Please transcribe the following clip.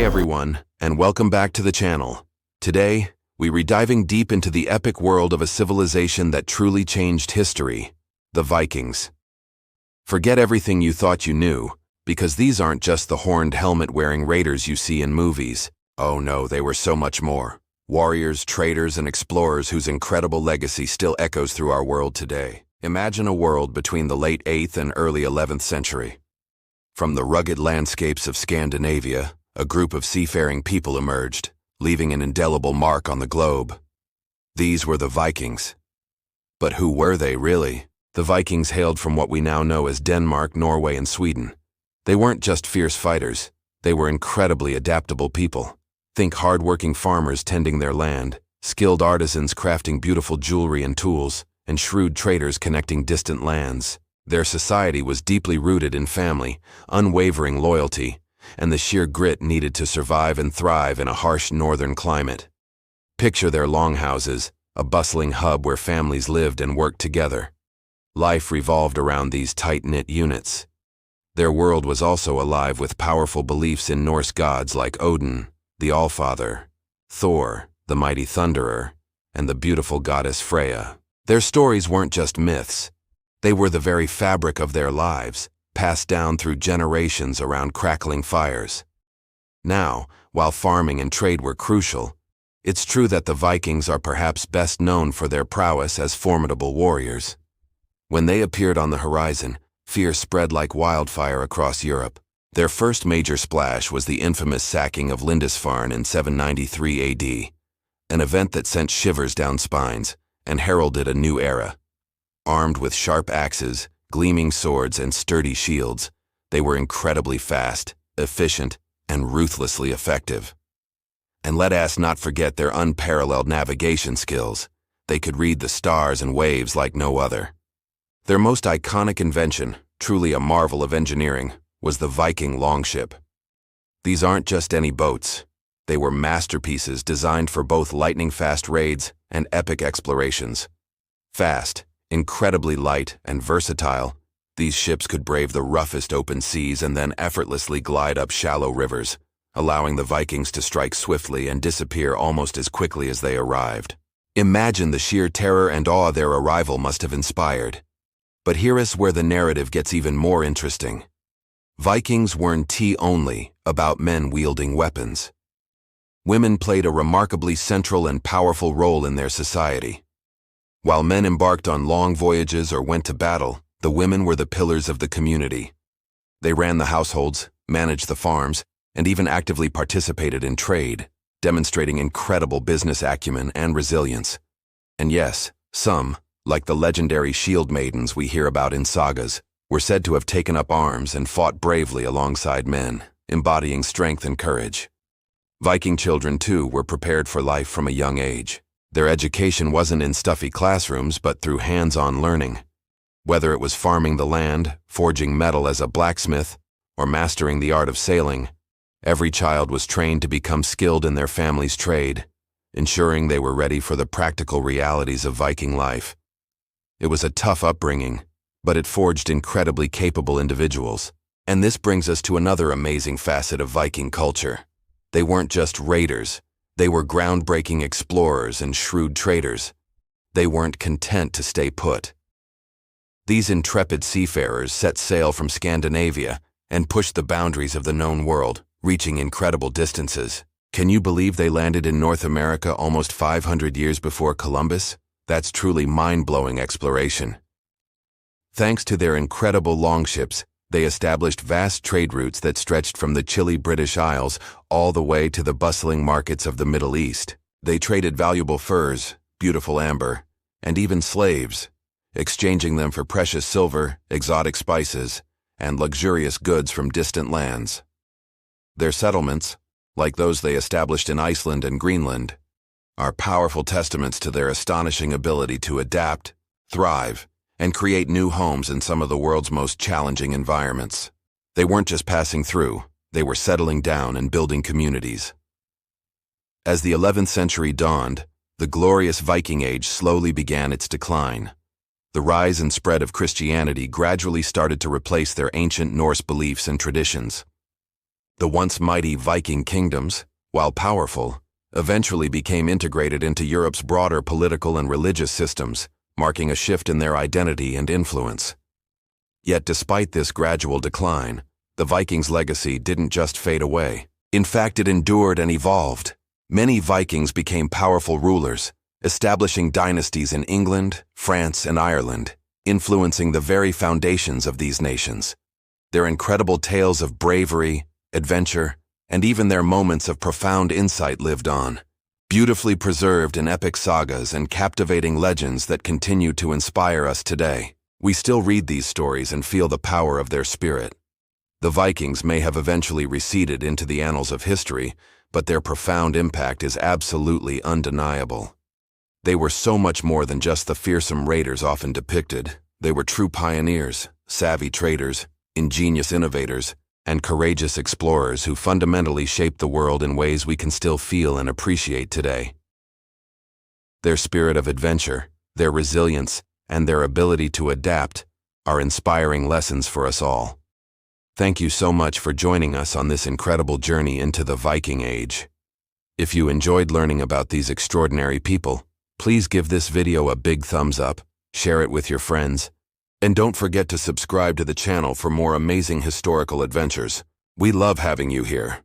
everyone, and welcome back to the channel. Today, we're diving deep into the epic world of a civilization that truly changed history, the Vikings. Forget everything you thought you knew, because these aren't just the horned helmet-wearing raiders you see in movies. Oh no, they were so much more. Warriors, traders, and explorers whose incredible legacy still echoes through our world today. Imagine a world between the late 8th and early 11th century. From the rugged landscapes of Scandinavia, a group of seafaring people emerged, leaving an indelible mark on the globe. These were the Vikings. But who were they, really? The Vikings hailed from what we now know as Denmark, Norway, and Sweden. They weren't just fierce fighters, they were incredibly adaptable people. Think hard-working farmers tending their land, skilled artisans crafting beautiful jewelry and tools, and shrewd traders connecting distant lands. Their society was deeply rooted in family, unwavering loyalty, and the sheer grit needed to survive and thrive in a harsh northern climate. Picture their longhouses, a bustling hub where families lived and worked together. Life revolved around these tight-knit units. Their world was also alive with powerful beliefs in Norse gods like Odin, the Allfather, Thor, the mighty Thunderer, and the beautiful goddess Freya. Their stories weren't just myths. They were the very fabric of their lives, passed down through generations around crackling fires. Now, while farming and trade were crucial, it's true that the Vikings are perhaps best known for their prowess as formidable warriors. When they appeared on the horizon, fear spread like wildfire across Europe. Their first major splash was the infamous sacking of Lindisfarne in 793 AD, an event that sent shivers down spines and heralded a new era. Armed with sharp axes, gleaming swords, and sturdy shields, they were incredibly fast, efficient, and ruthlessly effective. And let us not forget their unparalleled navigation skills. They could read the stars and waves like no other. Their most iconic invention, truly a marvel of engineering, was the Viking longship. These aren't just any boats. They were masterpieces designed for both lightning-fast raids and epic explorations. Fast, incredibly light, and versatile, these ships could brave the roughest open seas and then effortlessly glide up shallow rivers, allowing the Vikings to strike swiftly and disappear almost as quickly as they arrived. Imagine the sheer terror and awe their arrival must have inspired. But here is where the narrative gets even more interesting. Vikings weren't only about men wielding weapons. Women played a remarkably central and powerful role in their society. While men embarked on long voyages or went to battle, the women were the pillars of the community. They ran the households, managed the farms, and even actively participated in trade, demonstrating incredible business acumen and resilience. And yes, some, like the legendary shield maidens we hear about in sagas, were said to have taken up arms and fought bravely alongside men, embodying strength and courage. Viking children, too, were prepared for life from a young age. Their education wasn't in stuffy classrooms, but through hands-on learning. Whether it was farming the land, forging metal as a blacksmith, or mastering the art of sailing, every child was trained to become skilled in their family's trade, ensuring they were ready for the practical realities of Viking life. It was a tough upbringing, but it forged incredibly capable individuals. And this brings us to another amazing facet of Viking culture. They weren't just raiders. They were groundbreaking explorers and shrewd traders. They weren't content to stay put. These intrepid seafarers set sail from Scandinavia and pushed the boundaries of the known world, reaching incredible distances. Can you believe they landed in North America almost 500 years before Columbus? That's truly mind-blowing exploration. Thanks to their incredible longships, they established vast trade routes that stretched from the chilly British Isles all the way to the bustling markets of the Middle East. They traded valuable furs, beautiful amber, and even slaves, exchanging them for precious silver, exotic spices, and luxurious goods from distant lands. Their settlements, like those they established in Iceland and Greenland, are powerful testaments to their astonishing ability to adapt, thrive, and create new homes in some of the world's most challenging environments. They weren't just passing through, they were settling down and building communities. As the 11th century dawned, the glorious Viking Age slowly began its decline. The rise and spread of Christianity gradually started to replace their ancient Norse beliefs and traditions. The once mighty Viking kingdoms, while powerful, eventually became integrated into Europe's broader political and religious systems, marking a shift in their identity and influence. Yet despite this gradual decline, the Vikings' legacy didn't just fade away. In fact, it endured and evolved. Many Vikings became powerful rulers, establishing dynasties in England, France, and Ireland, influencing the very foundations of these nations. Their incredible tales of bravery, adventure, and even their moments of profound insight lived on, beautifully preserved in epic sagas and captivating legends that continue to inspire us today. We still read these stories and feel the power of their spirit. The Vikings may have eventually receded into the annals of history, but their profound impact is absolutely undeniable. They were so much more than just the fearsome raiders often depicted. They were true pioneers, savvy traders, ingenious innovators, and courageous explorers who fundamentally shaped the world in ways we can still feel and appreciate today. Their spirit of adventure, their resilience, and their ability to adapt are inspiring lessons for us all. Thank you so much for joining us on this incredible journey into the Viking Age. If you enjoyed learning about these extraordinary people, please give this video a big thumbs up, share it with your friends, and don't forget to subscribe to the channel for more amazing historical adventures. We love having you here.